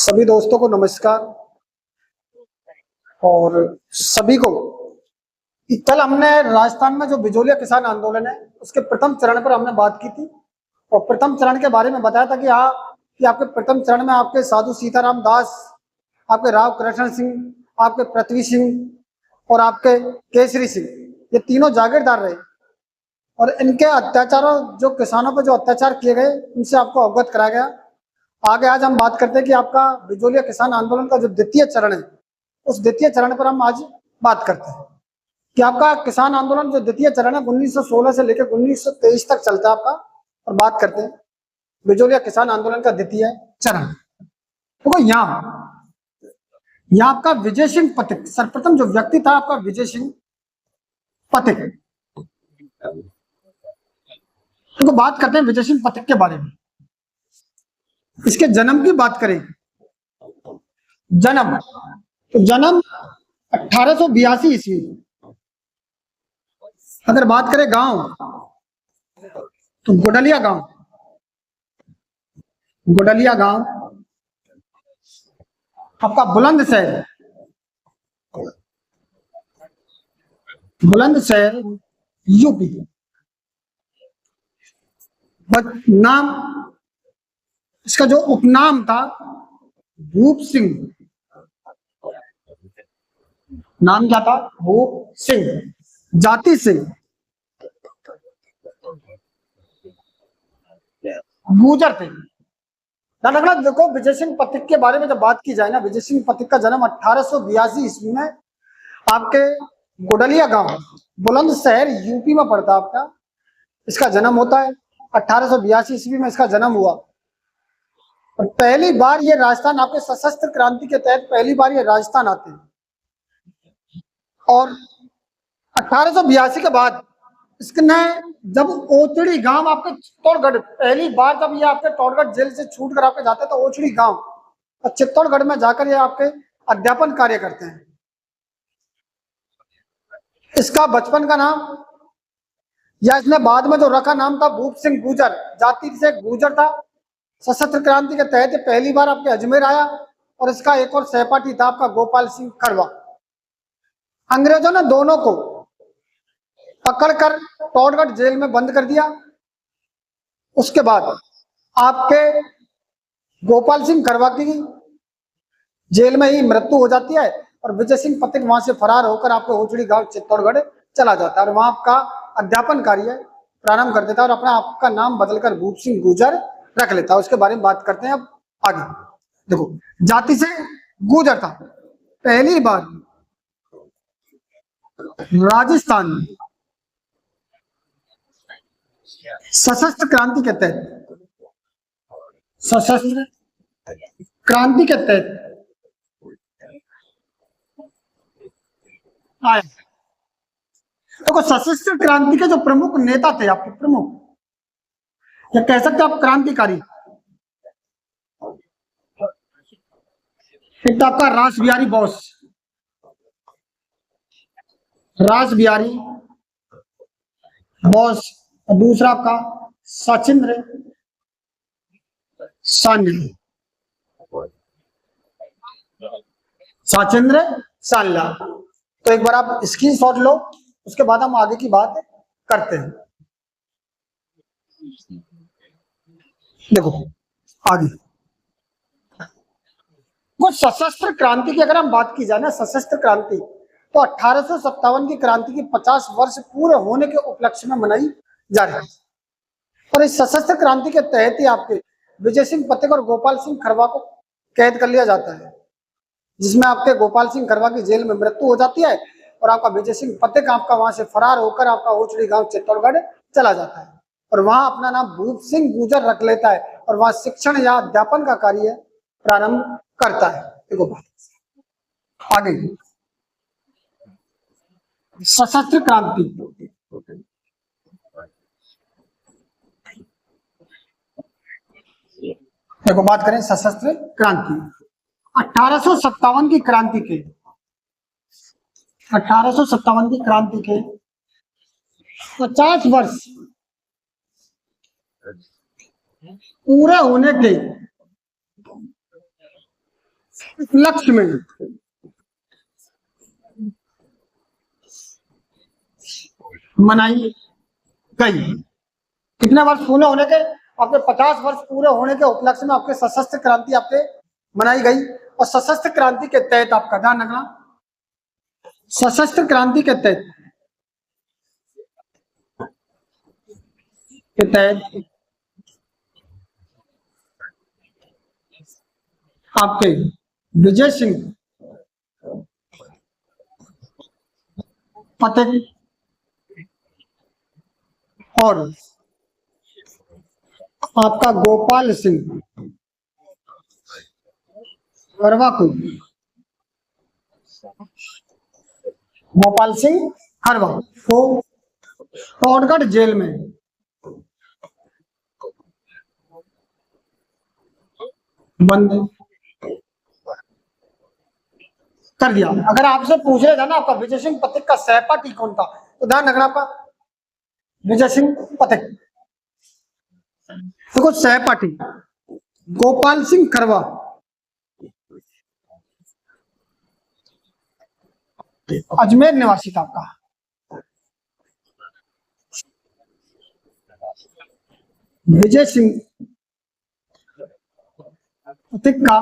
सभी दोस्तों को नमस्कार। और सभी को कल हमने राजस्थान में जो बिजोलिया किसान आंदोलन है उसके प्रथम चरण पर हमने बात की थी और प्रथम चरण के बारे में बताया था कि आपके प्रथम चरण में आपके साधु सीताराम दास, आपके राव कृष्ण सिंह, आपके पृथ्वी सिंह और आपके केसरी सिंह, ये तीनों जागीरदार रहे और इनके अत्याचारों, जो किसानों पर जो अत्याचार किए गए, उनसे आपको अवगत कराया गया। आगे आज हम बात करते हैं कि आपका बिजोलिया किसान आंदोलन का जो द्वितीय चरण है, उस द्वितीय चरण पर हम आज बात करते हैं कि आपका किसान आंदोलन जो द्वितीय चरण है 1916 से लेकर 1923 तक चलता है आपका। और बात करते हैं बिजोलिया किसान आंदोलन का द्वितीय चरण। तो यहाँ आपका विजय सिंह पथिक, सर्वप्रथम जो व्यक्ति था आपका विजय सिंह पथिक। तो बात करते हैं विजय सिंह पथिक के बारे में। इसके जन्म की बात करें, जन्म 1882 ईस्वी। अगर बात करें गांव तो गोडलिया गांव आपका बुलंदशहर यूपी। नाम, इसका जो उपनाम था भूप सिंह, नाम क्या था? भूप सिंह। जाति सिंह गुर्जर थे। देखो, विजय सिंह पथिक के बारे में जब बात की जाए ना, विजय सिंह पथिक का जन्म 1882 ईस्वी में आपके गोडलिया गांव, बुलंदशहर यूपी में पड़ता आपका। इसका जन्म होता है 1882 ईस्वी में, इसका जन्म हुआ। और पहली बार ये राजस्थान, आपके सशस्त्र क्रांति के तहत पहली बार ये राजस्थान आते हैं। और 1882 के बाद इसने जब ओचड़ी गांव, आपके चित्तौड़गढ़, पहली बार जब ये आपके चित्तौड़गढ़ जेल से छूट कर आपके जाते हैं तो ओचड़ी गांव और चित्तौड़गढ़ में जाकर ये आपके अध्यापन कार्य करते हैं। इसका बचपन का नाम, या इसने बाद में जो रखा नाम था भूप सिंह गुर्जर, जाति से गुर्जर था। सशस्त्र क्रांति के तहत पहली बार आपके अजमेर आया और इसका एक और सहपाठी था आपका गोपाल सिंह खड़वा। अंग्रेजों ने दोनों को पकड़कर चित्तौड़गढ़ जेल में बंद कर दिया। उसके बाद आपके गोपाल सिंह खड़वा की जेल में ही मृत्यु हो जाती है और विजय सिंह पथिक वहां से फरार होकर आपके ओचड़ी गांव चित्तौड़गढ़ चला जाता है और वहां आपका अध्यापन कार्य प्रारंभ कर देता है और अपना आपका नाम बदलकर भूप सिंह गुर्जर रख लेता है। उसके बारे में बात करते हैं अब आगे। देखो, जाति से गुर्जर था। पहली बार राजस्थान में सशस्त्र क्रांति के तहत, सशस्त्र क्रांति के तहत आया। देखो, सशस्त्र क्रांति के जो प्रमुख नेता थे आपके, प्रमुख या कह सकते आप क्रांतिकारी, एक तो आपका रास बिहारी बोस, रास बिहारी बोस, और दूसरा आपका सचिंद्र सान्याल। तो एक बार आप स्क्रीनशॉट लो, उसके बाद हम आगे की बात करते हैं। देखो आगे कुछ सशस्त्र क्रांति की अगर हम बात की जाए ना, सशस्त्र क्रांति तो 1857 की क्रांति की 50 वर्ष पूरे होने के उपलक्ष्य में मनाई जा रही है। और इस सशस्त्र क्रांति के तहत ही आपके विजय सिंह पथिक और गोपाल सिंह खड़वा को कैद कर लिया जाता है, जिसमें आपके गोपाल सिंह खड़वा की जेल में मृत्यु हो जाती है और आपका विजय सिंह पथिक आपका वहां से फरार होकर आपका ओचड़ी गांव चित्तौड़गढ़ चला जाता है और वहां अपना नाम भूप सिंह गुर्जर रख लेता है और वहां शिक्षण या अध्यापन का कार्य प्रारंभ करता है। देखो बात आगे, सशस्त्र क्रांति। देखो बात करें सशस्त्र क्रांति, 1857 की क्रांति के 50 वर्ष पूरे होने के लक्ष्मी, मनाई गई। कितने वर्ष पूरे होने के, आपके 50 वर्ष पूरे होने के उपलक्ष्य में आपके सशस्त्र क्रांति आपके मनाई गई। और सशस्त्र क्रांति के तहत आपका ध्यान रखना, सशस्त्र क्रांति के तहत आपके विजय सिंह पटेल और आपका गोपाल सिंह करवा को, गोपाल सिंह हरवा को टोडगढ़ जेल में बंद कर दिया। अगर आपसे पूछ रहे था ना आपका विजय सिंह पथिक का सहपाठी कौन था, तो ध्यान रखना आपका विजय सिंह पथिक, देखो सहपाठी गोपाल सिंह करवा, अजमेर निवासी था आपका। विजय सिंह पथिक का,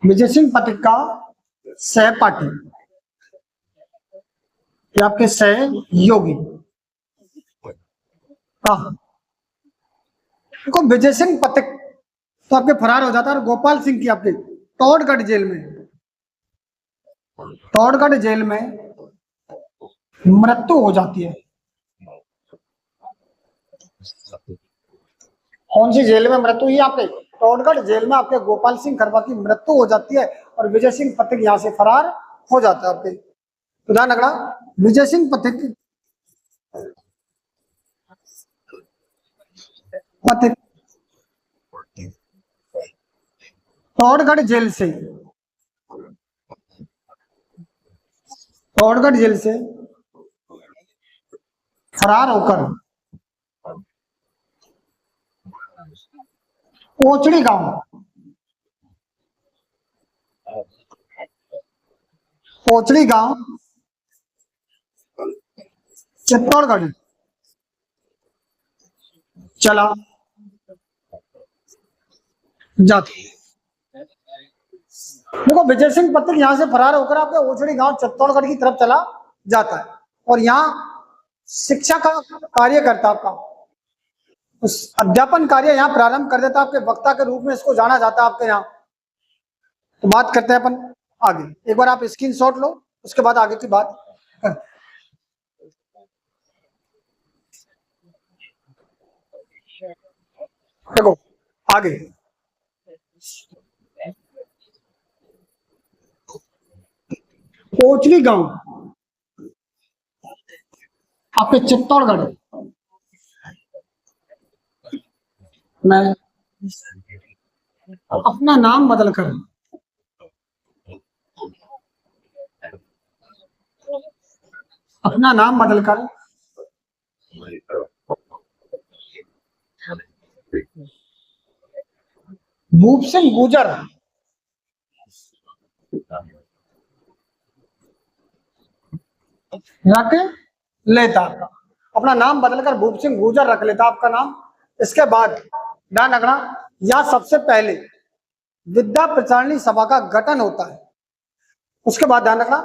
विजय सिंह पथिक का सहपाठी या आपके सहयोगी का, देखो विजय सिंह पथिक तो आपके फरार हो जाता है और गोपाल सिंह की आपके टोडगढ़ जेल में, टोडगढ़ जेल में मृत्यु हो जाती है। कौन सी जेल में मृत्यु हुई आपके, टोडगढ़ जेल में आपके गोपाल सिंह खरवा की मृत्यु हो जाती है और विजय सिंह पथिक यहां से फरार हो जाता है आपके। तो ध्यान रखना विजय सिंह पथिक पथिक टोडगढ़ जेल से, टोडगढ़ जेल से फरार होकर ओचड़ी गांव, ओचड़ी गांव चित्तौड़गढ़ चला जाता। देखो विजय सिंह पथिक यहां से फरार होकर आपके ओचड़ी गांव चित्तौड़गढ़ की तरफ चला जाता है और यहाँ शिक्षा का कार्य करता आपका, उस अध्यापन कार्य यहाँ प्रारंभ कर देता आपके वक्ता के रूप में इसको जाना जाता है आपके यहाँ। तो बात करते हैं अपन आगे, एक बार आप स्क्रीनशॉट लो, उसके बाद आगे की बात कर। देखो आगे ओचली गांव आपके चित्तौड़गढ़ में अपना नाम बदलकर भूप सिंह गुजर रख लेता, अपना नाम बदलकर भूप सिंह गुजर रख लेता आपका नाम। इसके बाद ध्यान रखना या सबसे पहले विद्या प्रचारणी सभा का गठन होता है। उसके बाद ध्यान रखना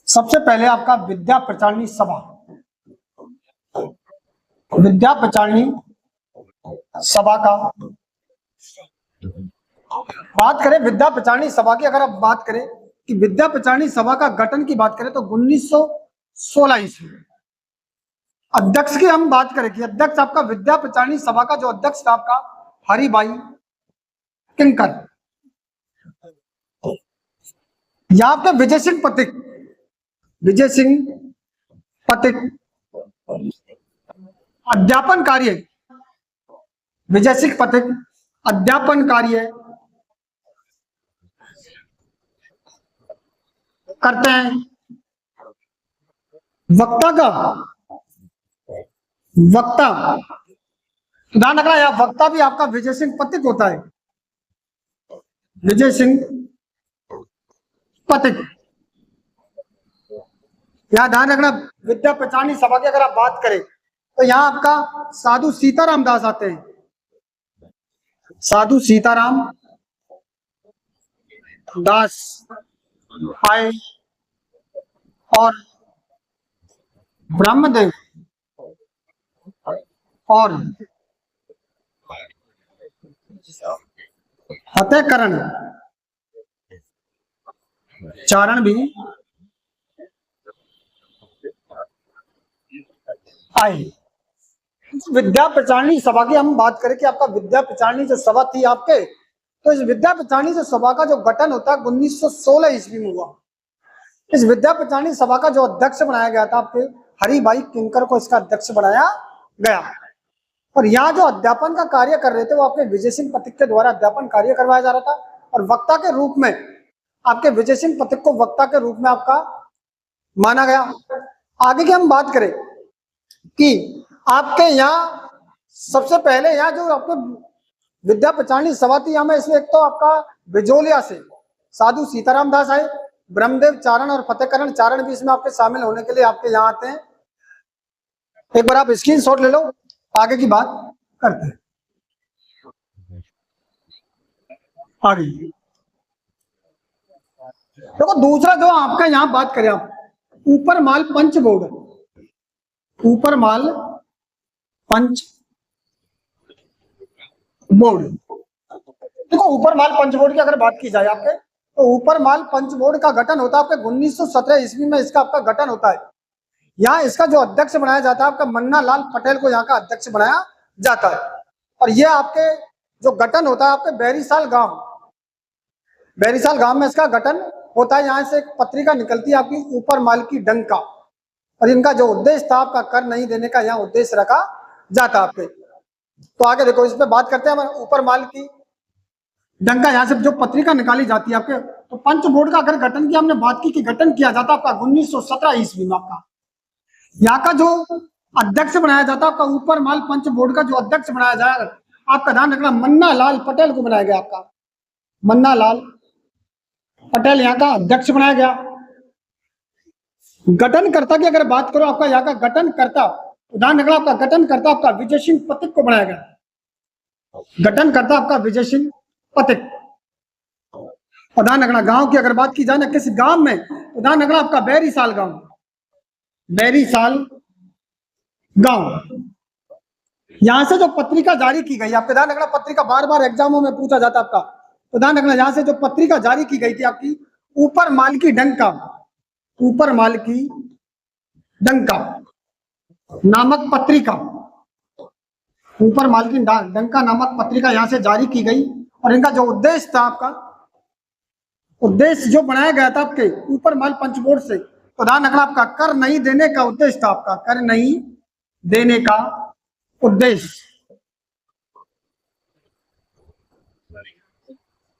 सबसे पहले आपका विद्या प्रचारणी सभा, विद्या प्रचारणी सभा का बात करें, विद्या प्रचारणी सभा की अगर आप बात करें कि विद्या प्रचारणी सभा का गठन की बात करें तो 1916 ईस्वी। अध्यक्ष की हम बात करें कि अध्यक्ष आपका विद्या प्रचारणी सभा का जो अध्यक्ष था आपका हरिभाई किंकर, या आपका विजय सिंह पथिक, विजय सिंह पथिक अध्यापन कार्य, विजय सिंह पथिक अध्यापन कार्य करते हैं। वक्ता का वक्ता, ध्यान रखना यहाँ वक्ता भी आपका विजय सिंह पथिक होता है, विजय सिंह पथिक। यहाँ ध्यान रखना विद्या पहचानी सभा की अगर आप बात करें तो यहाँ आपका साधु सीताराम दास आते हैं, साधु सीताराम दास आए और ब्रह्मदेव और फतेहकरण चारण भी आए। विद्या प्रचारणी सभा की हम बात करें कि आपका विद्या प्रचारणी जो सभा थी आपके, तो इस विद्या प्रचारणी जो सभा का जो गठन होता है 1916 ईस्वी में हुआ। इस विद्या प्रचारणी सभा का जो अध्यक्ष बनाया गया था आपके हरिभाई किंकर को इसका अध्यक्ष बनाया गया। और यहाँ जो अध्यापन का कार्य कर रहे थे वो आपके विजय सिंह पथिक के द्वारा अध्यापन कार्य करवाया जा रहा था। और वक्ता के रूप में आपके विजय सिंह पथिक को वक्ता के रूप में आपका माना गया। आगे की हम बात करें कि आपके यहाँ सबसे पहले यहाँ जो आपके विद्या प्रचारणी सभा थी, यहाँ इसमें एक तो आपका बिजोलिया से साधु सीताराम दास आए, ब्रह्मदेव चारण और फतेहकरण चारण भी इसमें आपके शामिल होने के लिए आपके यहाँ आते हैं। एक बार आप स्क्रीनशॉट ले लो, आगे की बात करते हैं। आगे देखो दूसरा जो आपका यहाँ बात करें आप ऊपर माल पंच बोर्ड, ऊपर माल पंच बोर्ड। देखो ऊपर माल पंच बोर्ड की अगर बात की जाए आपके तो ऊपर माल पंच बोर्ड का गठन होता है आपके 1917 ईस्वी में इसका आपका गठन होता है। यहाँ इसका जो अध्यक्ष बनाया जाता है आपका मन्ना लाल पटेल को यहाँ का अध्यक्ष बनाया जाता है। और ये आपके जो गठन होता है आपके बैरीसाल गांव, बैरीसाल गांव में इसका गठन होता है। यहाँ से एक पत्रिका निकलती है आपकी ऊपर माल की डंका, और इनका जो उद्देश्य था आपका कर नहीं देने का यहाँ उद्देश्य रखा जाता आपके। तो आगे देखो इस पे बात करते हैं ऊपर माल की डंका, यहाँ से जो पत्रिका निकाली जाती है आपके। तो पंच बोर्ड का अगर गठन की हमने बात की कि गठन किया जाता आपका 1917 ईस्वी में। आपका यहाँ का जो अध्यक्ष बनाया जाता आपका ऊपर माल पंच बोर्ड का जो अध्यक्ष बनाया जाएगा आपका ध्यान रखना मन्ना लाल पटेल को बनाया गया। आपका मन्ना लाल पटेल यहाँ का अध्यक्ष बनाया गया। गठनकर्ता की अगर बात करो आपका यहाँ का गठनकर्ता, ध्यान रखना आपका गठनकर्ता आपका विजय सिंह पथिक को बनाया गया। गठनकर्ता आपका विजय सिंह पथिक। और ध्यान रखना गांव की अगर बात की जाए ना किस गांव में, तो ध्यान रखना आपका बैरीसाल गांव, बैरीसाल गांव। यहां से जो पत्रिका जारी की गई आपके, ध्यान रखना पत्रिका बार बार एग्जामों में पूछा जाता आपका, तो ध्यान रखना यहां से जो पत्रिका जारी की गई थी आपकी ऊपर माल की डंका, ऊपर माल की डंका नामक पत्रिका, ऊपर माल की डंका नामक पत्रिका यहां से जारी की गई। और इनका जो उद्देश्य था आपका, उद्देश्य जो बनाया गया था आपके ऊपर माल पंच बोर्ड से, तो ध्यान रखना आपका कर नहीं देने का उद्देश्य था आपका, कर नहीं देने का उद्देश्य।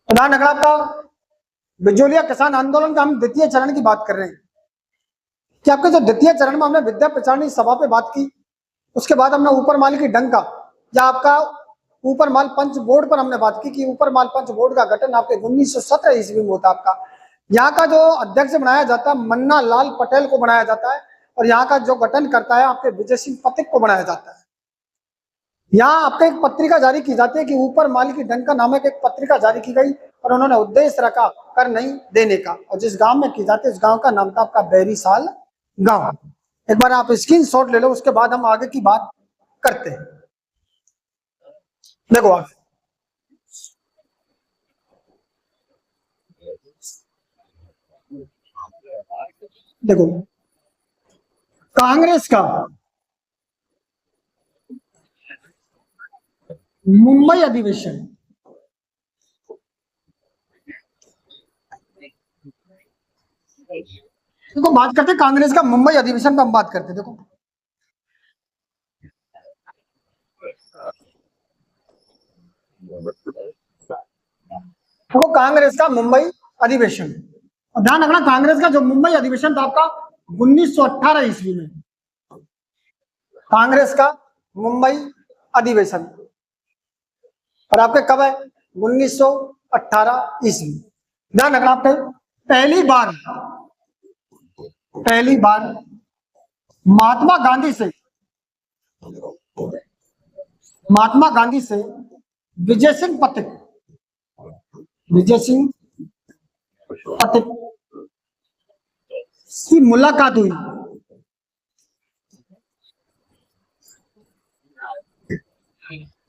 तो ध्यान रखना आपका बिजोलिया किसान आंदोलन का हम द्वितीय चरण की बात कर रहे हैं कि आपके जो द्वितीय चरण में हमने विद्या प्रचारणी सभा पे बात की, उसके बाद हमने ऊपर माल की डंका या आपका ऊपर माल पंच बोर्ड पर हमने बात की कि ऊपर माल पंच बोर्ड का गठन आपके 1917 ईस्वी में होता आपका। यहाँ का जो अध्यक्ष बनाया जाता है मन्ना लाल पटेल को बनाया जाता है, और यहाँ का जो गठन करता है आपके विजय सिंह पथिक को बनाया जाता है। यहाँ आपको एक पत्रिका जारी की जाती है कि ऊपर माल की डंका नामक एक पत्रिका जारी की गई, और उन्होंने उद्देश्य रखा कर नहीं देने का, और जिस गांव में की जाती है उस गांव का नाम था आपका बैरीसाल गांव। एक बार आप स्क्रीनशॉट ले लो, उसके बाद हम आगे की बात करते हैं। देखो आप देखो कांग्रेस का मुंबई अधिवेशन, देखो बात करते हैं कांग्रेस का मुंबई अधिवेशन पर हम बात करते हैं। देखो कांग्रेस का मुंबई अधिवेशन, और ध्यान रखना कांग्रेस का जो मुंबई अधिवेशन था आपका 1918 ईस्वी में, कांग्रेस का मुंबई अधिवेशन। और आपके कब है? 1918 ईस्वी। ध्यान रखना आपके पहली बार महात्मा गांधी से विजय सिंह पथिक की मुलाकात हुई।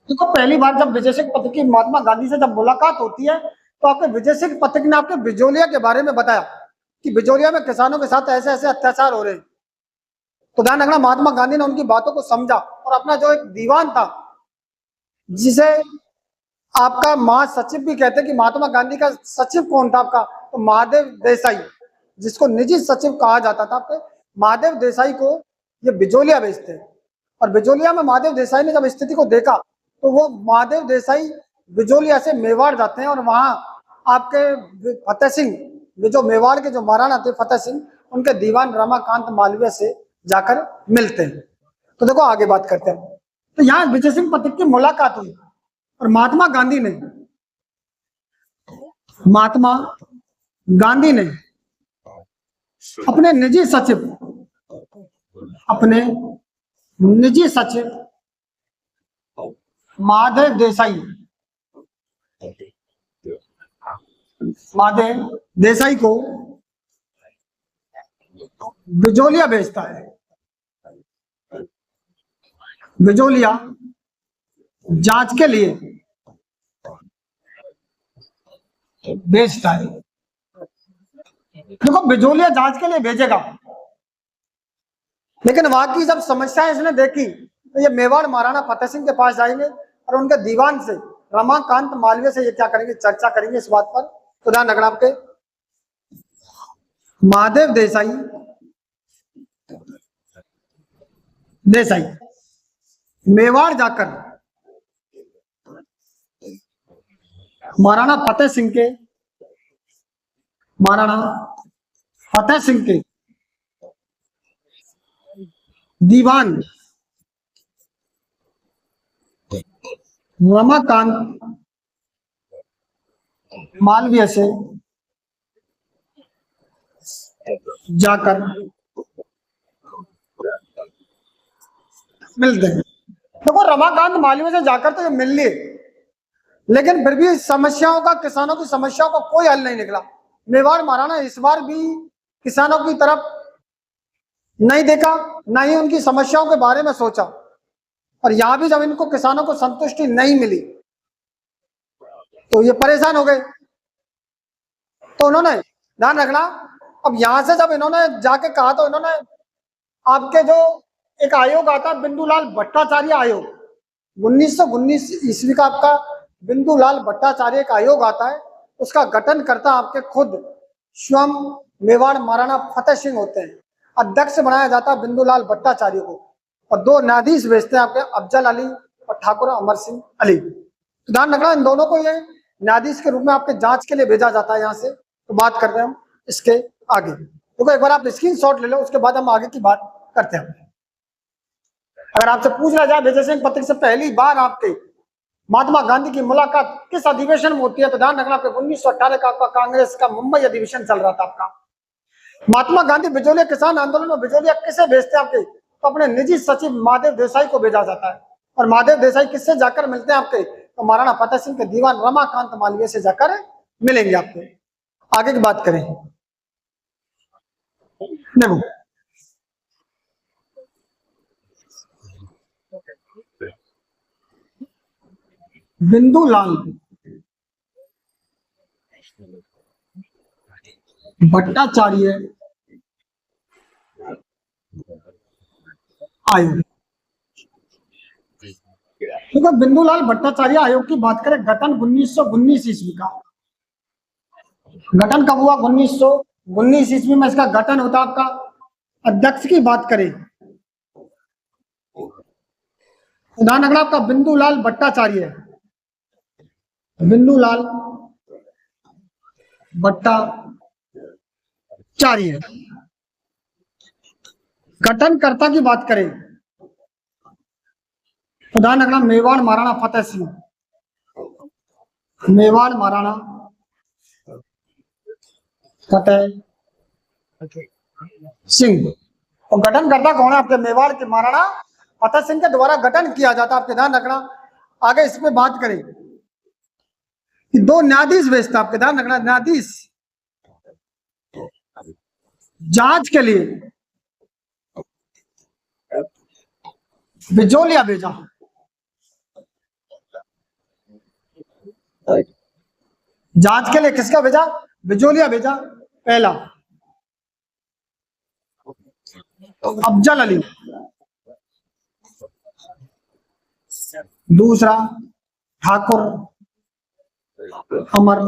तो पहली बार जब विजय सिंह पथिक की महात्मा गांधी से जब मुलाकात होती है तो आपके विजय सिंह पथिक ने आपके बिजोलिया के बारे में बताया कि बिजोलिया में किसानों के साथ ऐसे ऐसे अत्याचार हो रहे हैं। तो ध्यान रखना, महात्मा गांधी ने उनकी बातों को समझा और अपना जो एक दीवान था, जिसे आपका महासचिव भी कहते हैं कि महात्मा गांधी का सचिव कौन था आपका, तो महादेव देसाई, जिसको निजी सचिव कहा जाता था, आपके महादेव देसाई को ये बिजोलिया भेजते हैं। और बिजोलिया में महादेव देसाई ने जब स्थिति को देखा तो वो महादेव देसाई बिजोलिया से मेवाड़ जाते हैं और वहां आपके फतेह सिंह, जो मेवाड़ के जो महाराणा थे फतेह सिंह, उनके दीवान रमाकांत मालवीय से जाकर मिलते हैं। तो देखो आगे बात करते हैं। तो यहाँ विजय सिंह पथिक की मुलाकात हुई और महात्मा गांधी ने अपने निजी सचिव महादेव देसाई को बिजोलिया भेजता है। बिजोलिया जांच के लिए भेजता है। देखो बिजोलिया जांच के लिए भेजेगा, लेकिन वहां की जब समस्याएं इसने देखी तो ये मेवाड़ महाराणा फतेह सिंह के पास जाएंगे और उनके दीवान से रमाकांत मालवीय से ये क्या करेंगे, चर्चा करेंगे इस बात पर। तो ध्यान रखना आपके महादेव देसाई मेवाड़ जाकर महाराणा फतेह सिंह के दीवान रमाकांत मालवीय से जाकर मिलते हैं। देखो रमाकांत मालवीय से जाकर तो ये मिल लिए, लेकिन फिर भी किसानों की समस्याओं का कोई हल नहीं निकला। मेवाड़ महाराणा इस बार भी किसानों की तरफ नहीं देखा, ना ही उनकी समस्याओं के बारे में सोचा। और यहां भी जब इनको किसानों को संतुष्टि नहीं मिली तो ये परेशान हो गए। तो उन्होंने, ध्यान रखना, अब यहां से जब इन्होंने जाके कहा तो इन्होंने आपके जो एक आयोग आता है बिंदुलाल भट्टाचार्य आयोग, 1919 ईस्वी का आपका बिंदुलाल भट्टाचार्य एक आयोग आता है, उसका गठन करता आपके खुद स्वयं मेवाड़ महाराणा फतेह सिंह होते हैं। अध्यक्ष बनाया जाता है बिंदुलाल भट्टाचार्य को और 2 न्यायाधीश भेजते हैं आपके अफजल अली और ठाकुर अमर सिंह अली। तो ध्यान रखना, इन दोनों को ये न्यायाधीश के रूप में आपके जांच के लिए भेजा जाता है यहाँ से। तो बात करते हैं हम इसके आगे। देखो एक बार आप स्क्रीनशॉट ले लो, उसके बाद हम आगे की बात करते हैं। अगर आपसे पूछा जाए विजय सिंह पथिक से पहली बार आपके महात्मा गांधी की मुलाकात किस अधिवेशन में होती है, तो ध्यान रखना आपके 1918 का आपका कांग्रेस का मुंबई अधिवेशन चल रहा था आपका। महात्मा गांधी बिजोलिया किसान आंदोलन में बिजोलिया किसे भेजते हैं आपके, तो अपने निजी सचिव महादेव देसाई को भेजा जाता है। और महादेव देसाई किससे जाकर मिलते हैं आपके, तो महाराणा फतेह सिंह के दीवान रमाकांत मालवीय से जाकर मिलेंगे आपके। आगे की बात करें, देखो बिंदुलाल भट्टाचार्य आयोग। देखो बिंदुलाल भट्टाचार्य आयोग की बात करें, गठन 1919 ईस्वी का। गठन कब हुआ? 1919 ईस्वी में इसका गठन होता आपका। अध्यक्ष की बात करें, ध्यान रखना आपका बिंदुलाल भट्टाचार्य, बिंदुलाल भट्टाचार्य। गठनकर्ता की बात करें तो ध्यान रखना, मेवाड़ महाराणा फतेह सिंह, मेवाड़ महाराणा फतेह सिंह। और गठन करता कौन है? आपके मेवाड़ के महाराणा फतेह सिंह के द्वारा गठन किया जाता। आपके ध्यान रखना, आगे इस पे बात करें कि दो न्यायाधीश भेजता। आपके ध्यान रखना, न्यायाधीश जांच के लिए बिजोलिया भेजा। जांच के लिए किसका भेजा? बिजोलिया भेजा। पहला अफजल अली, दूसरा ठाकुर अमर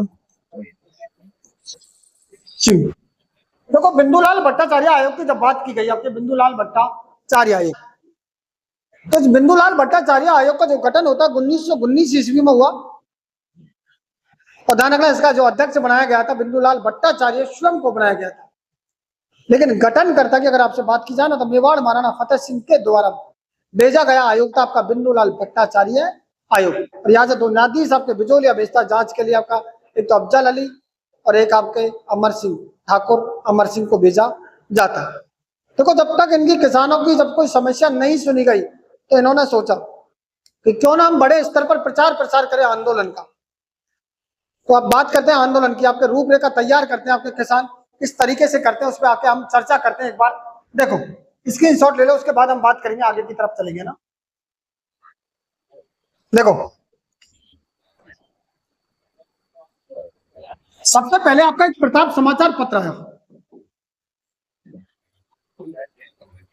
सिंह। देखो, बिंदुलाल भट्टाचार्य आयोग की जब बात की गई, आपके बिंदुलाल भट्टाचार्य आयोग, तो इस बिंदुलाल भट्टाचार्य आयोग का जो गठन होता है 1919 ईस्वी में हुआ। और ध्यान रखना, इसका जो अध्यक्ष बनाया गया था बिंदुलाल भट्टाचार्य स्वयं को बनाया गया था। लेकिन गठनकर्ता की अगर आपसे बात की जाए ना, तो मेवाड़ महाराणा फतेह सिंह के द्वारा भेजा गया आयोग था आपका बिंदुलाल भट्टाचार्य आयोग। और यहाँ से दो न्यायाधीश आपके बिजोलिया भेजता जांच के लिए। आपका एक तो अफजल अली और एक आपके अमर सिंह, ठाकुर अमर सिंह को भेजा जाता है। देखो, जब तक इनकी किसानों की जब कोई समस्या नहीं सुनी गई, तो इन्होंने सोचा कि क्यों ना हम बड़े स्तर पर प्रचार प्रसार करें आंदोलन का। तो आप बात करते हैं आंदोलन की, आपके रूपरेखा तैयार करते हैं, आपके किसान किस तरीके से करते हैं उस पर आके हम चर्चा करते हैं। एक बार देखो, स्क्रीनशॉट ले लो, उसके बाद हम बात करेंगे, आगे की तरफ चलेंगे ना। देखो, सबसे पहले आपका एक प्रताप समाचार पत्र है,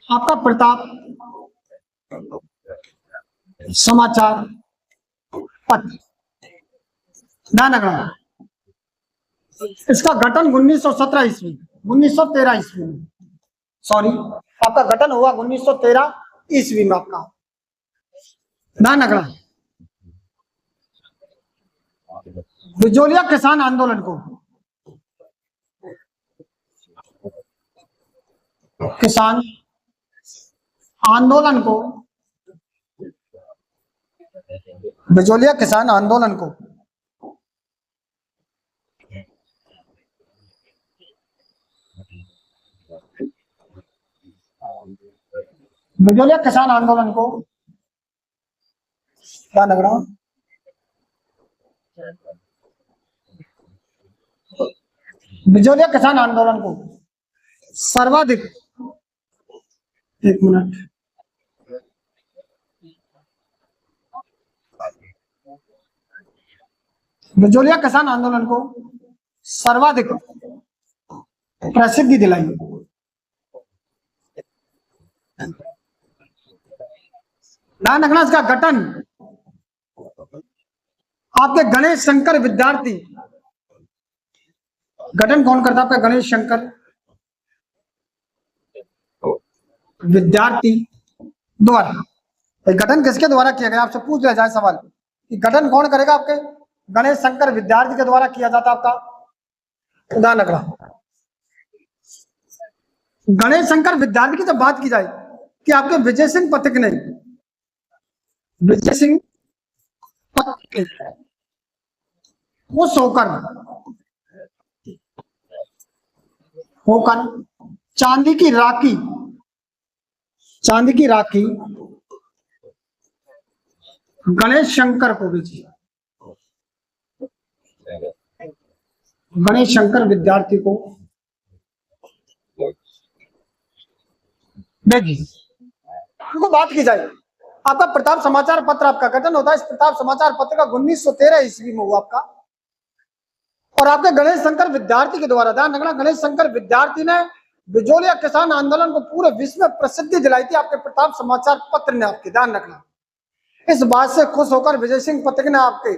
आपका प्रताप समाचार पत्र। ध्यान रखना, इसका गठन 1917 ईस्वी, 1913 ईस्वी में, सॉरी, आपका गठन हुआ 1913 ईस्वी में। आपका ध्यान रखना, बिजोलिया किसान आंदोलन को, किसान आंदोलन को, बिजोलिया किसान आंदोलन को बिजोलिया किसान आंदोलन को, क्या लग रहा, बिजोलिया किसान आंदोलन को सर्वाधिक, एक मिनट, बिजोलिया किसान आंदोलन को सर्वाधिक प्रसिद्धि दिलाई। ध्यान रखना, इसका गठन आपके गणेश शंकर विद्यार्थी, गठन कौन करता? आपका गणेश शंकर विद्यार्थी द्वारा। तो गठन किसके द्वारा किया गया? आपसे पूछ लिया जाए सवाल कि गठन कौन करेगा? आपके गणेश शंकर विद्यार्थी के द्वारा किया जाता आपका। ध्यान रखना, गणेश शंकर विद्यार्थी की जब बात की जाए कि आपके विजय सिंह पथिक ने, विजय सिंह पथिक खुश होकर होकर चांदी की राखी, चांदी की राखी गणेश शंकर को भेजी, गणेश शंकर विद्यार्थी को भेजी। देखो, बात की जाए, आपका प्रताप समाचार पत्र आपका गठन होता है, इस प्रताप समाचार पत्र का 1913 ईस्वी में हुआ आपका। और आपके गणेश शंकर विद्यार्थी के द्वारा, ध्यान रखना, गणेश शंकर विद्यार्थी ने बिजोलिया किसान आंदोलन को पूरे विश्व में प्रसिद्धि दिलाई थी आपके प्रताप समाचार पत्र ने। आपके ध्यान रखना, इस बात से खुश होकर विजय सिंह पथिक ने आपके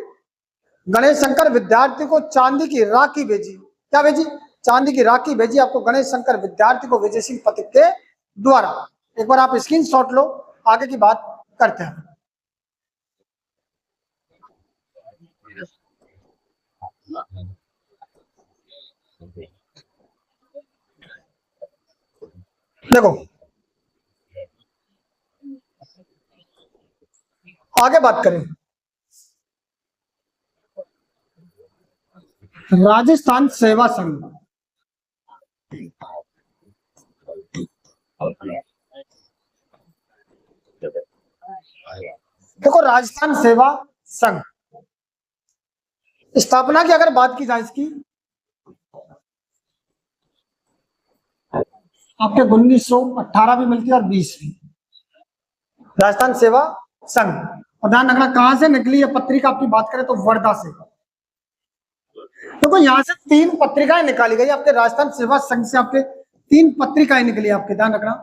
गणेश शंकर विद्यार्थी को चांदी की राखी भेजी। क्या भेजी? चांदी की राखी भेजी आपको गणेश शंकर विद्यार्थी को विजय सिंह पथिक के द्वारा। एक बार आप स्क्रीनशॉट लो, आगे की बात करते हैं। देखो, आगे बात करें, राजस्थान सेवा संघ। देखो राजस्थान सेवा संघ स्थापना की अगर बात की जाए इसकी, आपके 1918 भी मिलती है और 20 भी। राजस्थान सेवा संघ, और ध्यान रखना कहां से निकली है पत्रिका आपकी बात करें तो वर्धा से। देखो यहां से 3 पत्रिकाएं निकाली गई आपके राजस्थान सेवा संघ से, आपके 3 पत्रिकाएं निकली आपके, ध्यान रखना।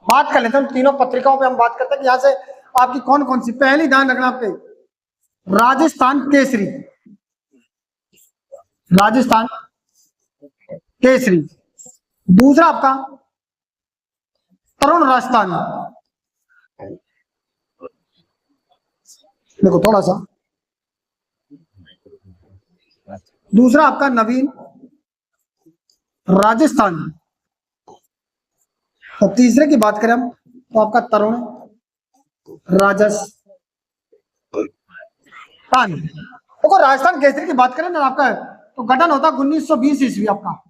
बात कर लेते हैं तीनों पत्रिकाओं पे, हम बात करते हैं कि यहां से आपकी कौन कौन सी। पहली ध्यान रखना आपके राजस्थान केसरी, राजस्थान केसरी। दूसरा आपका तरुण राजस्थान, देखो थोड़ा सा, दूसरा आपका नवीन राजस्थान, और तीसरे की बात करें हम तो आपका तरुण राजस्थान। देखो राजस्थान केसरी की बात करें ना आपका, तो गठन होता 1920 ईस्वी आपका।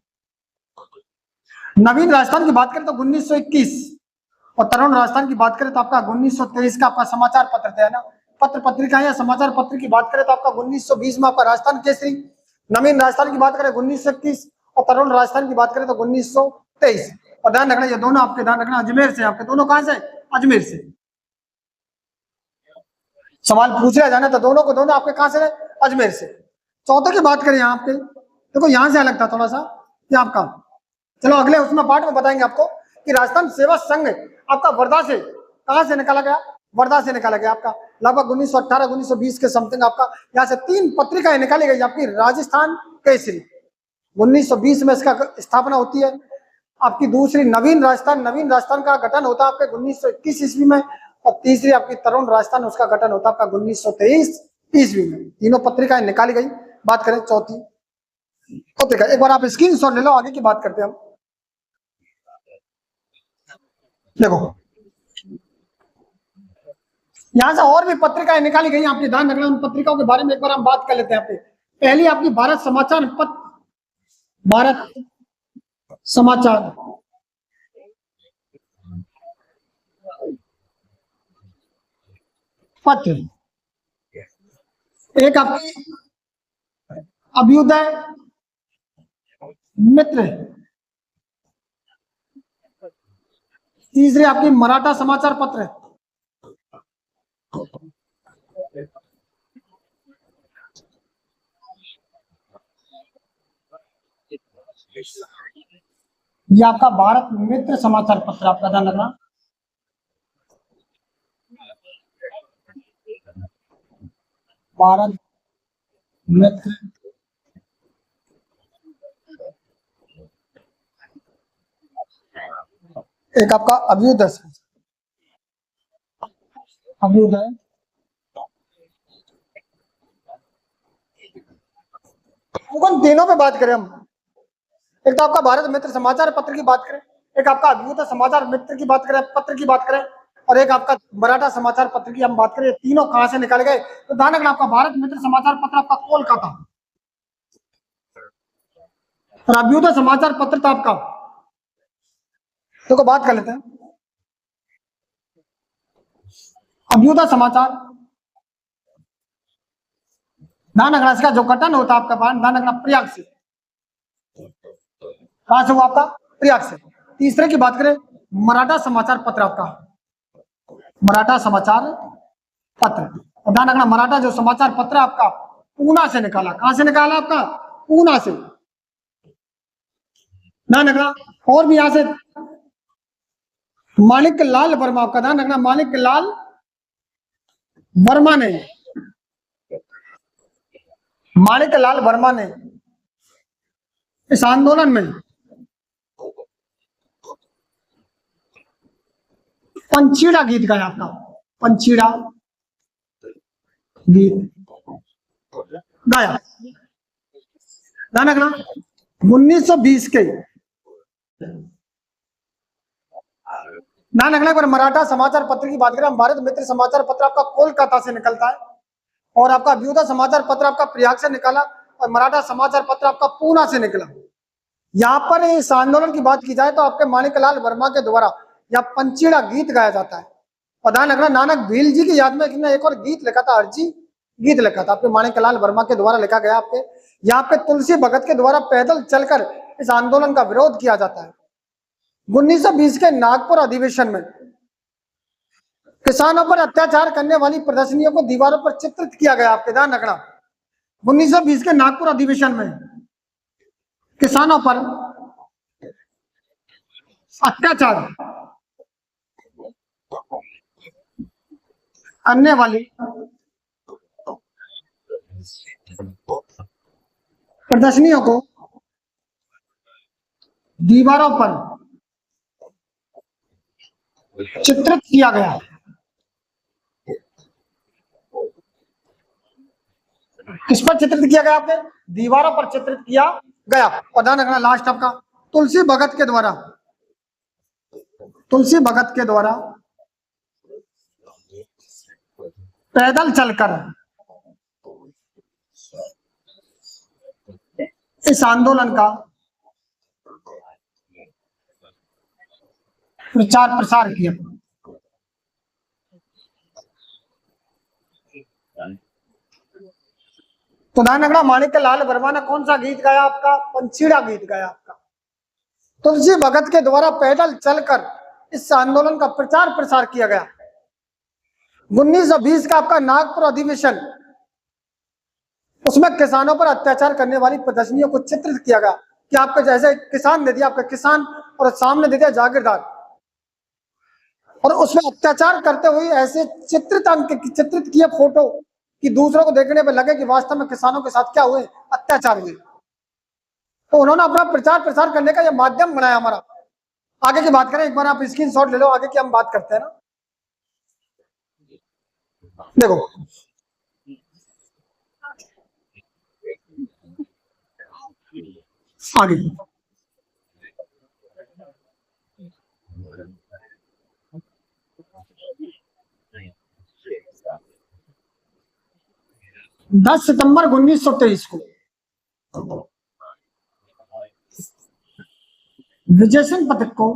नवीन राजस्थान की बात करें तो 1921, और तरुण राजस्थान की बात करें तो आपका 1923 का आपका समाचार पत्र था ना, पत्र पत्रिका या समाचार पत्र की बात करें तो आपका 1920 में आपका राजस्थान केसरी। नवीन राजस्थान की बात करें 1921, और तरुण राजस्थान की बात करें तो 1923। और ध्यान रखना ये दोनों आपके, ध्यान रखना अजमेर से, आपके दोनों कहां से, अजमेर से। सवाल पूछ रहा जाना तो दोनों को दोनों आपके कहां से, अजमेर से। चौथे की बात करें यहाँ पे, देखो यहां से अलग था थोड़ा सा ये आपका, चलो अगले उसमें पार्ट में बताएंगे आपको कि राजस्थान सेवा संघ आपका वर्धा से कहां से निकाला गया, वर्धा से निकाला गया आपका लगभग 1918 1920 के समथिंग। आपका यहाँ से 3 पत्रिकाएं निकाली गई आपकी राजस्थान केसरी, 1920 में इसका स्थापना होती है। आपकी दूसरी नवीन राजस्थान, नवीन राजस्थान का गठन होता है आपके 1921 ईस्वी में, और तीसरी आपकी तरुण राजस्थान, उसका गठन होता है आपका 1923 ईस्वी में। तीनों पत्रिकाएं निकाली गई। बात करें चौथी पत्रिका, एक बार आप स्क्रीनशॉट ले लो, आगे की बात करते हैं हम। देखो यहां से और भी पत्रिकाएं निकाली गई आपके, ध्यान रखना उन पत्रिकाओं के बारे में एक बार हम बात कर लेते हैं यहाँ पे। पहली आपकी भारत समाचार पत्र, भारत समाचार पत्र। एक आपकी अभ्युदय मित्र, तीसरी आपकी मराठा समाचार पत्र, ये आपका भारत मित्र समाचार पत्र आपका, ध्यान रखना। भारत मित्र एक आपका अभ्युदय, अभ्युदय उन तीनों पे बात करें हम, एक तो आपका भारत मित्र समाचार पत्र की बात करें, एक आपका अभ्युदय समाचार मित्र की बात करें, पत्र की बात करें, और एक आपका मराठा समाचार पत्र की हम बात करें। तीनों कहां से निकाले गए, तो ध्यान रखना आपका भारत मित्र समाचार पत्र आपका कोलकाता, और अभ्युदय समाचार पत्र था आपका, तो बात कर लेते हैं अभ्युदय समाचार। ध्यान रखना इसका जो गठन होता है आपका, ध्यान रखना प्रयाग से, कहां से हुआ आपका, प्रयाग से। तीसरे की बात करें मराठा समाचार पत्र आपका, मराठा समाचार पत्र, और ध्यान रखना मराठा जो समाचार पत्र आपका पूना से निकाला, कहां से निकाला आपका, पूना से। ध्यान रखना और भी यहां से माणिक लाल वर्मा आपका, ध्यान रखना माणिक लाल वर्मा ने, माणिक लाल वर्मा ने इस आंदोलन में पंचीड़ा गीत गाया आपका, पंचीड़ा गीत गाया। ध्यान रखना 1920 के ध्यान रखना, एक बार मराठा समाचार पत्र की बात करें हम, भारत मित्र समाचार पत्र आपका कोलकाता से निकलता है, और आपका अभ्युदय समाचार पत्र आपका प्रयाग से निकाला, और मराठा समाचार पत्र आपका पूना से निकला। यहाँ पर इस आंदोलन की बात की जाए तो आपके माणिकलाल वर्मा के द्वारा यह पंचीड़ा गीत गाया जाता है। और ध्यान रखना, नानक भील जी की याद में किसने एक और गीत लिखा था, अर्जी गीत लिखा था, आपके माणिकलाल वर्मा के द्वारा लिखा गया। आपके यहाँ पे तुलसी भगत के द्वारा पैदल चलकर इस आंदोलन का विरोध किया जाता है। 1920 के नागपुर अधिवेशन में किसानों पर अत्याचार करने वाली प्रदर्शनियों को दीवारों पर चित्रित किया गया। आपके ध्यान रखना, 1920 के नागपुर अधिवेशन में किसानों पर अत्याचार करने वाली प्रदर्शनियों को दीवारों पर चित्रित किया गया। किस पर चित्रित किया गया? आपने दीवारों पर चित्रित किया गया। और ध्यान रखना लास्ट आपका तुलसी भगत के द्वारा, तुलसी भगत के द्वारा पैदल चलकर इस आंदोलन का प्रचार प्रसार किया। तो ध्यान रखना, माणिकलाल वर्मा ने कौन सा गीत गाया? आपका पंचीड़ा गीत गाया। आपका तुलसी भगत के द्वारा पैदल चलकर इस आंदोलन का प्रचार प्रसार किया गया। 1920 का आपका नागपुर अधिवेशन, उसमें किसानों पर अत्याचार करने वाली प्रदर्शनियों को चित्रित किया गया कि आपके जैसे किसान दे दिया, आपका किसान और सामने दे दिया जागीरदार, और उसमें अत्याचार करते हुए ऐसे चित्रित किए फोटो कि दूसरों को देखने पर लगे कि वास्तव में किसानों के साथ क्या हुए, अत्याचार हुए। तो उन्होंने अपना प्रचार प्रसार करने का यह माध्यम बनाया हमारा। आगे की बात करें, एक बार आप स्क्रीनशॉट ले लो, आगे की हम बात करते हैं ना। देखो आगे 10 सितंबर 1923 को विजय सिंह पथिक को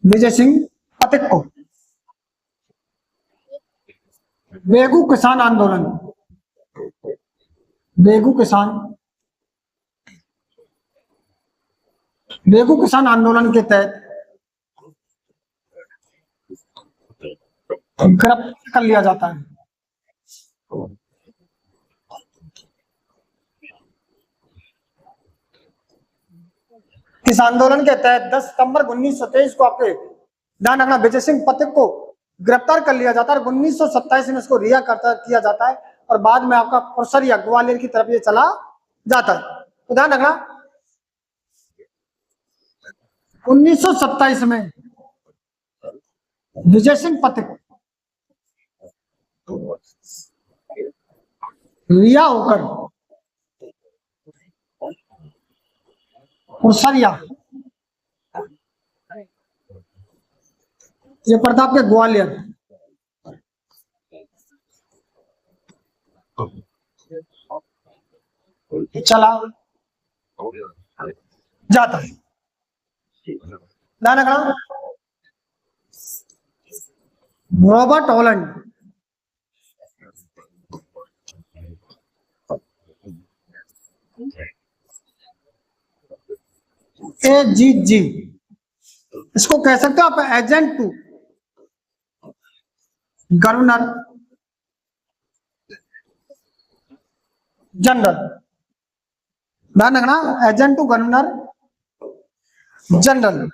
विजय सिंह पथिक को बेगू किसान आंदोलन, बेगू किसान आंदोलन के तहत गिरफ्तार कर लिया जाता है। इस आंदोलन के तहत 10 सितंबर 1923 को आपके ध्यान रखना विजय सिंह पथिक को गिरफ्तार कर लिया जाता है। 1927 में इसको रिहा किया जाता है, और बाद में आपका पुरसर या ग्वालियर की तरफ ये चला जाता है। तो ध्यान रखना 1927 में विजय सिंह पथिक रिहा होकर पुरसरिया, ये पड़ता आपके ग्वालियर, चला जाता है। ध्यान रखना रॉबर्ट हॉलैंड, AGG, इसको कह सकते हो आप एजेंट टू गवर्नर जनरल। ध्यान रखना एजेंट टू गवर्नर जनरल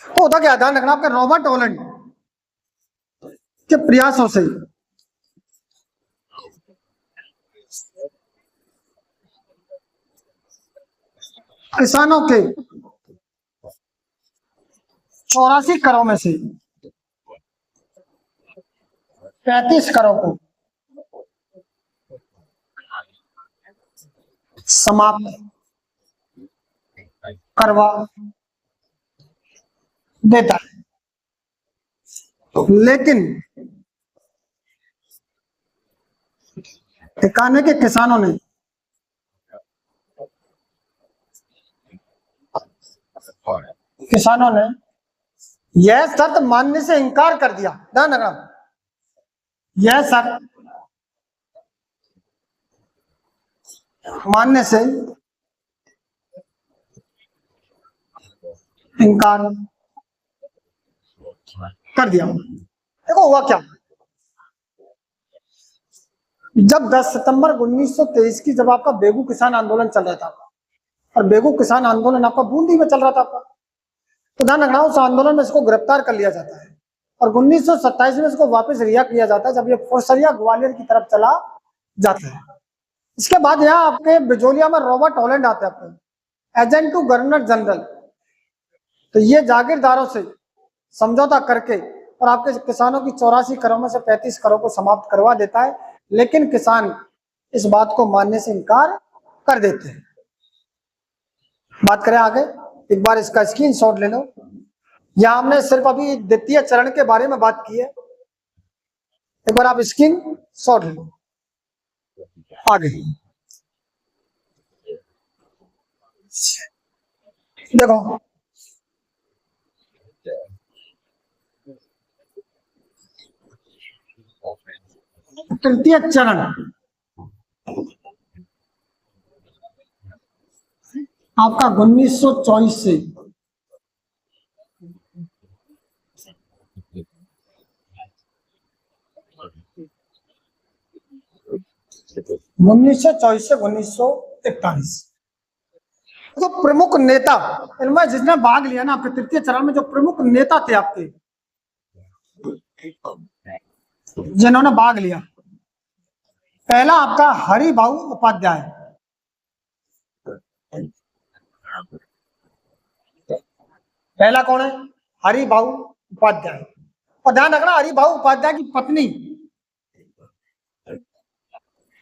तो होता क्या? ध्यान रखना आपके रॉबर्ट हॉलैंड के प्रयासों से किसानों के 84 करोड़ में से 35 करोड़ को समाप्त करवा देता है। लेकिन ठिकाने के किसानों ने यह शर्त मानने से इनकार कर दिया। ध्यान रखना, यह शर्त मानने से इनकार कर दिया। देखो हुआ क्या, जब 10 सितंबर 1923 की जब आपका बेगू किसान आंदोलन चल रहा था, और बेगू किसान आंदोलन आपका बूंदी में चल रहा था आपका, तो ध्यान रखना उस आंदोलन में इसको गिरफ्तार कर लिया जाता है और 1927 में इसको वापस रिहा किया जाता है, जब ये फुरसरिया ग्वालियर की तरफ चला जाता है। इसके बाद यहाँ आपके बिजोलिया में रॉबर्ट हॉलैंड आते हैं आपके एजेंट टू गवर्नर जनरल। तो ये जागीरदारों से समझौता करके और आपके किसानों की 84 करोड़ में से 35 करोड़ को समाप्त करवा देता है, लेकिन किसान इस बात को मानने से इनकार कर देते हैं। बात करें आगे, एक बार इसका स्क्रीनशॉट ले लो। यहां हमने सिर्फ अभी द्वितीय चरण के बारे में बात की है, एक बार आप स्क्रीनशॉट ले लो। आगे देखो, तृतीय चरण आपका 1924 से 1941 तो प्रमुख नेता इनमें जिसने भाग लिया ना आपके तृतीय चरण में, जो प्रमुख नेता थे आपके जिन्होंने भाग लिया, पहला आपका हरिभाऊ उपाध्याय। पहला कौन है? हरिभाऊ उपाध्याय। और ध्यान रखना हरिभाऊ उपाध्याय की पत्नी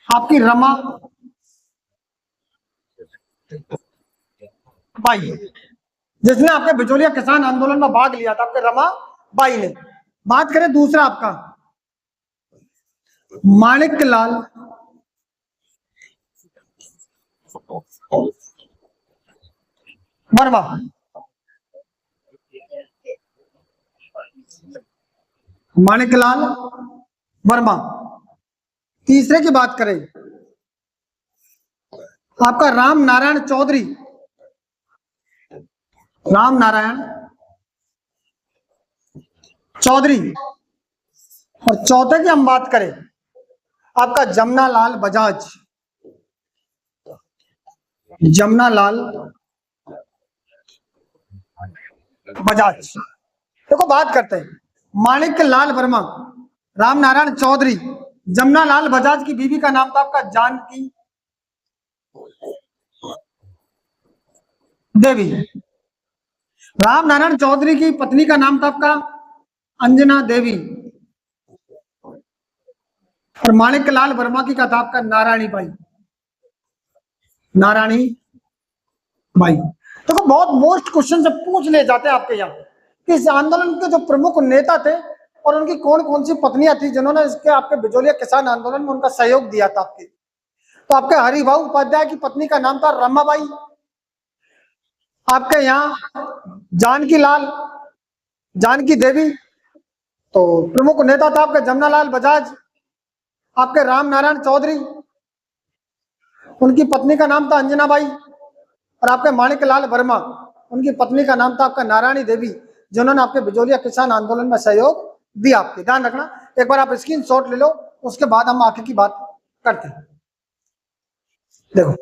आपकी रमा बाई, जिसने आपके बिजोलिया किसान आंदोलन में भाग लिया था, आपके रमा बाई ने। बात करें दूसरा आपका माणिकलाल वर्मा। माणिकलाल वर्मा। तीसरे की बात करें आपका राम नारायण चौधरी। राम नारायण चौधरी। और चौथे की हम बात करें आपका जमनालाल बजाज। जमनालाल बजाज। देखो बात करते हैं, माणिकलाल वर्मा, राम नारायण चौधरी, जमनालाल बजाज की बीवी का नाम था आपका जानकी देवी। राम नारायण चौधरी की पत्नी का नाम था आपका अंजना देवी। और माणिकलाल वर्मा की का था आपका नारायणी बाई। नारायणी बाई। देखो बहुत मोस्ट क्वेश्चन से पूछ ले जाते हैं आपके यहाँ कि इस आंदोलन के जो प्रमुख नेता थे और उनकी कौन कौन सी पत्नियां थी जिन्होंने इसके आपके बिजोलिया किसान आंदोलन में उनका सहयोग दिया था आपके। तो आपके हरिभाऊ उपाध्याय की पत्नी का नाम था रमाबाई। आपके यहाँ जानकी देवी। तो प्रमुख नेता था आपके जमनालाल बजाज, आपके राम नारायण चौधरी, उनकी पत्नी का नाम था अंजना बाई, और आपके माणिकलाल वर्मा, उनकी पत्नी का नाम था आपका नारायणी देवी, जिन्होंने आपके बिजोलिया किसान आंदोलन में सहयोग दिया। आपके ध्यान रखना, एक बार आप स्क्रीनशॉट ले लो, उसके बाद हम आगे की बात करते हैं। देखो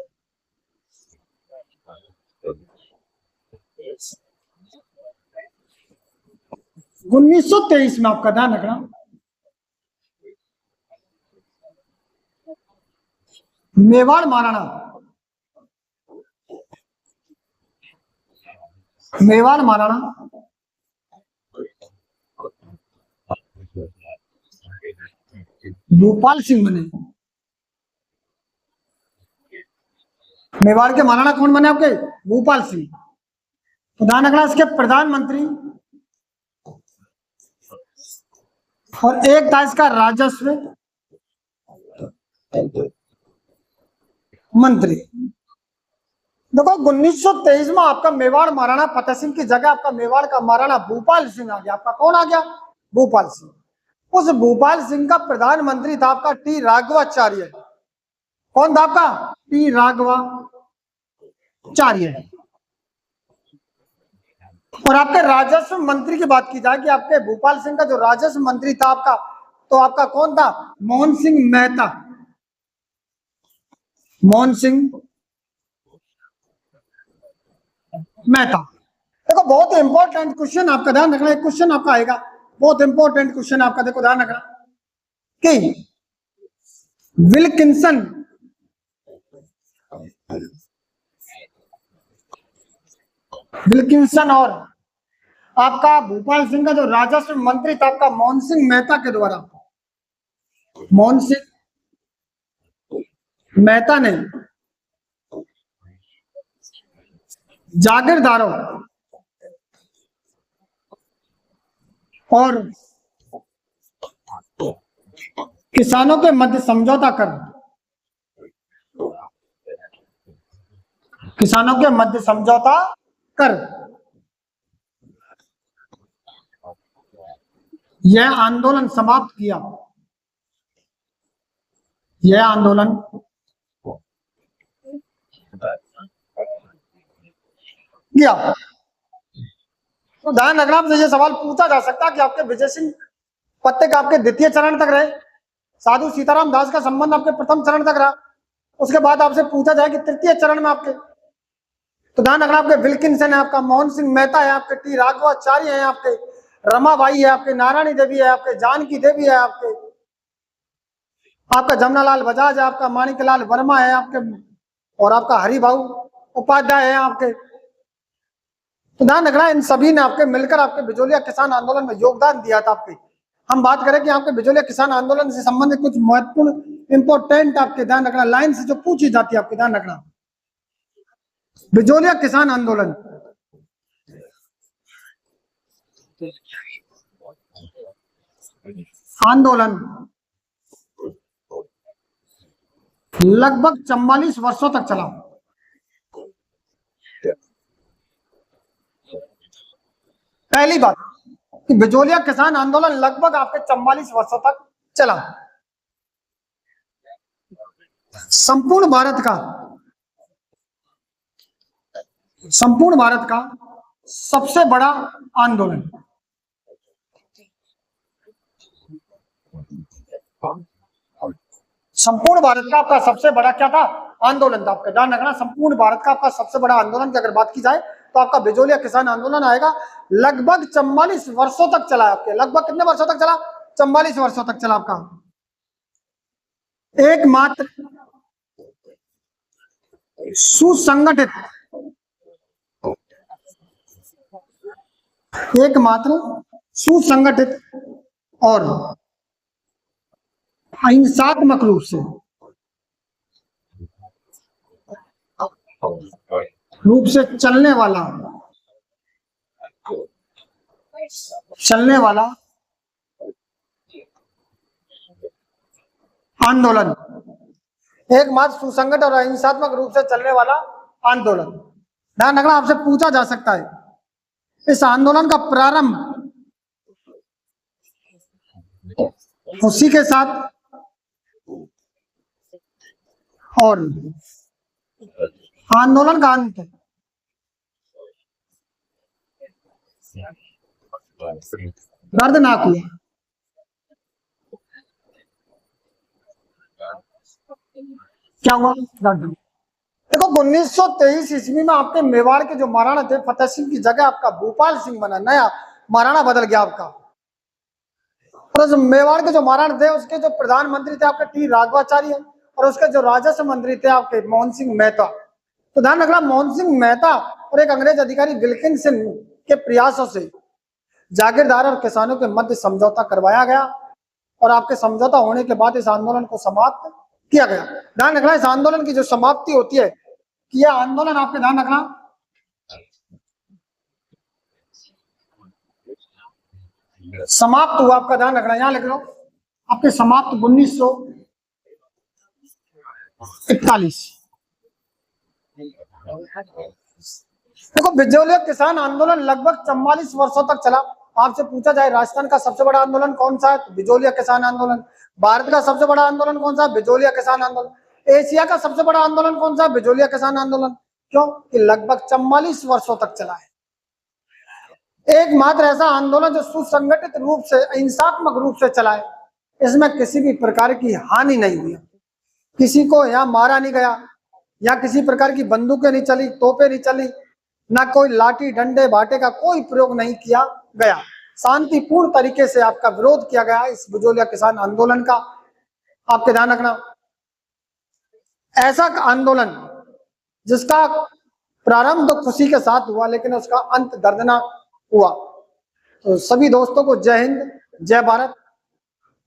1923 में आपका ध्यान रखना मेवाड़ महाराणा भोपाल सिंह बने। मेवाड़ के महाराणा कौन बने आपके? भूपाल सिंह। तो ध्यान रखना, इसके प्रधानमंत्री और एक था इसका राजस्व मंत्री। देखो 1923 में आपका मेवाड़ महाराणा फतेह सिंह की जगह आपका मेवाड़ का महाराणा भूपाल सिंह आ गया। आपका कौन आ गया? भूपाल सिंह। उस भूपाल सिंह का प्रधानमंत्री था आपका टी राघवाचार्य। कौन था आपका? टी राघवाचार्य। और आपके राजस्व मंत्री की बात की जाए कि आपके भूपाल सिंह का जो राजस्व मंत्री था आपका, तो आपका कौन था? मोहन सिंह मेहता। मोहन सिंह मेहता। देखो बहुत इंपॉर्टेंट क्वेश्चन आपका, ध्यान रखना, एक क्वेश्चन आपका आएगा, बहुत इंपॉर्टेंट क्वेश्चन आपका। देखो ध्यान रखना कि विल्किंसन और आपका भूपाल सिंह का जो राजस्व मंत्री था आपका मोहन सिंह मेहता के द्वारा, मोहन सिंह मेहता ने जागीरदारों और किसानों के मध्य समझौता कर, किसानों के मध्य समझौता कर यह आंदोलन समाप्त किया। यह आंदोलन किया। तो ध्यान रखना, आपसे यह सवाल पूछा जा सकता है कि आपके विजय सिंह पत्ते का आपके द्वितीय चरण तक रहे, साधु सीताराम दास का संबंध आपके प्रथम चरण तक रहा, उसके बाद आपसे पूछा जाए कि तृतीय चरण में आपके, तो ध्यान रखना आपके विल्किंसन है, आपका मोहन सिंह मेहता है, आपके टी राघवाचार्य है, आपके रमाबाई है, आपके नारायणी देवी है, आपके जानकी देवी है, आपका जमनालाल बजाज है, आपका माणिकलाल वर्मा है, आपके और आपका हरिभाऊ उपाध्याय है आपके। तो ध्यान रखना इन सभी ने आपके मिलकर आपके बिजोलिया किसान आंदोलन में योगदान दिया था आपके। हम बात करें कि आपके बिजोलिया किसान आंदोलन से संबंधित कुछ महत्वपूर्ण इंपॉर्टेंट आपके ध्यान रखना लाइन से जो पूछी जाती है आपके, ध्यान रखना। बिजोलिया किसान आंदोलन लगभग 44 वर्षों तक चला। पहली बात कि बिजोलिया किसान आंदोलन लगभग आपके 44 वर्षों तक चला। संपूर्ण भारत का सबसे बड़ा आंदोलन, संपूर्ण भारत का आपका सबसे बड़ा क्या था? आंदोलन था आपका। ध्यान रखना, संपूर्ण भारत का आपका सबसे बड़ा आंदोलन की अगर बात की जाए तो आपका बिजोलिया किसान आंदोलन आएगा। लगभग 44 वर्षों तक चला आपके। लगभग कितने वर्षों तक चला? 44 वर्षों तक चला आपका। एकमात्र सुसंगठित और अहिंसात्मक रूप से चलने वाला आंदोलन, एकमात्र सुसंगठित और अहिंसात्मक रूप से चलने वाला आंदोलन। ध्यान रखना, आपसे पूछा जा सकता है इस आंदोलन का प्रारंभ उसी के साथ और आंदोलन का अंत दर्दनाक हुआ। क्या हुआ? देखो 1923 ईस्वी में आपके मेवाड़ के जो महाराणा थे फतेह सिंह की जगह आपका भूपाल सिंह बना, नया महाराणा बदल गया आपका। और मेवाड़ के जो महाराणा थे उसके जो प्रधानमंत्री थे आपके टी राघवाचार्य और उसके जो राजस्व मंत्री थे आपके मोहन सिंह मेहता। तो ध्यान रखना, मोहन सिंह मेहता और एक अंग्रेज अधिकारी विल्किंसन के प्रयासों से जागीरदार और किसानों के मध्य समझौता करवाया गया और आपके समझौता होने के बाद इस आंदोलन को समाप्त किया गया। ध्यान रखना, इस आंदोलन की जो समाप्ति होती है किया आंदोलन, आपके ध्यान रखना, समाप्त हुआ, आपका ध्यान रखना, यहां लिख लो आपके समाप्त 1941। देखो बिजोलिया किसान आंदोलन लगभग 44 वर्षों तक चला। आपसे पूछा जाए राजस्थान का सबसे बड़ा आंदोलन कौन सा है, तो बिजोलिया किसान आंदोलन। भारत का सबसे बड़ा आंदोलन कौन सा है, बिजोलिया किसान आंदोलन। एशिया का सबसे बड़ा आंदोलन कौन सा है, बिजोलिया किसान आंदोलन। क्यों कि लगभग 44 वर्षों तक चला है। एकमात्र ऐसा आंदोलन जो सुसंगठित रूप से अहिंसात्मक रूप से चला है, इसमें किसी भी प्रकार की हानि नहीं हुई, किसी को यहाँ मारा नहीं गया, या किसी प्रकार की बंदूकें नहीं चली, तोपें नहीं चली, ना कोई लाठी डंडे बाटे का कोई प्रयोग नहीं किया गया। शांतिपूर्ण तरीके से आपका विरोध किया गया इस बिजोलिया किसान आंदोलन का। आपके ध्यान रखना, ऐसा आंदोलन जिसका प्रारंभ तो खुशी के साथ हुआ लेकिन उसका अंत दर्दनाक हुआ। तो सभी दोस्तों को जय हिंद, जय भारत।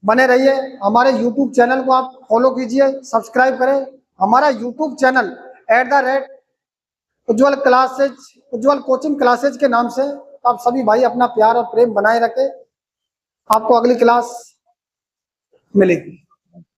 बने रहिए, हमारे YouTube चैनल को आप फॉलो कीजिए, सब्सक्राइब करें। हमारा YouTube चैनल @उज्ज्वल क्लासेज, उज्ज्वल कोचिंग क्लासेज के नाम से। आप सभी भाई अपना प्यार और प्रेम बनाए रखें। आपको अगली क्लास मिलेगी।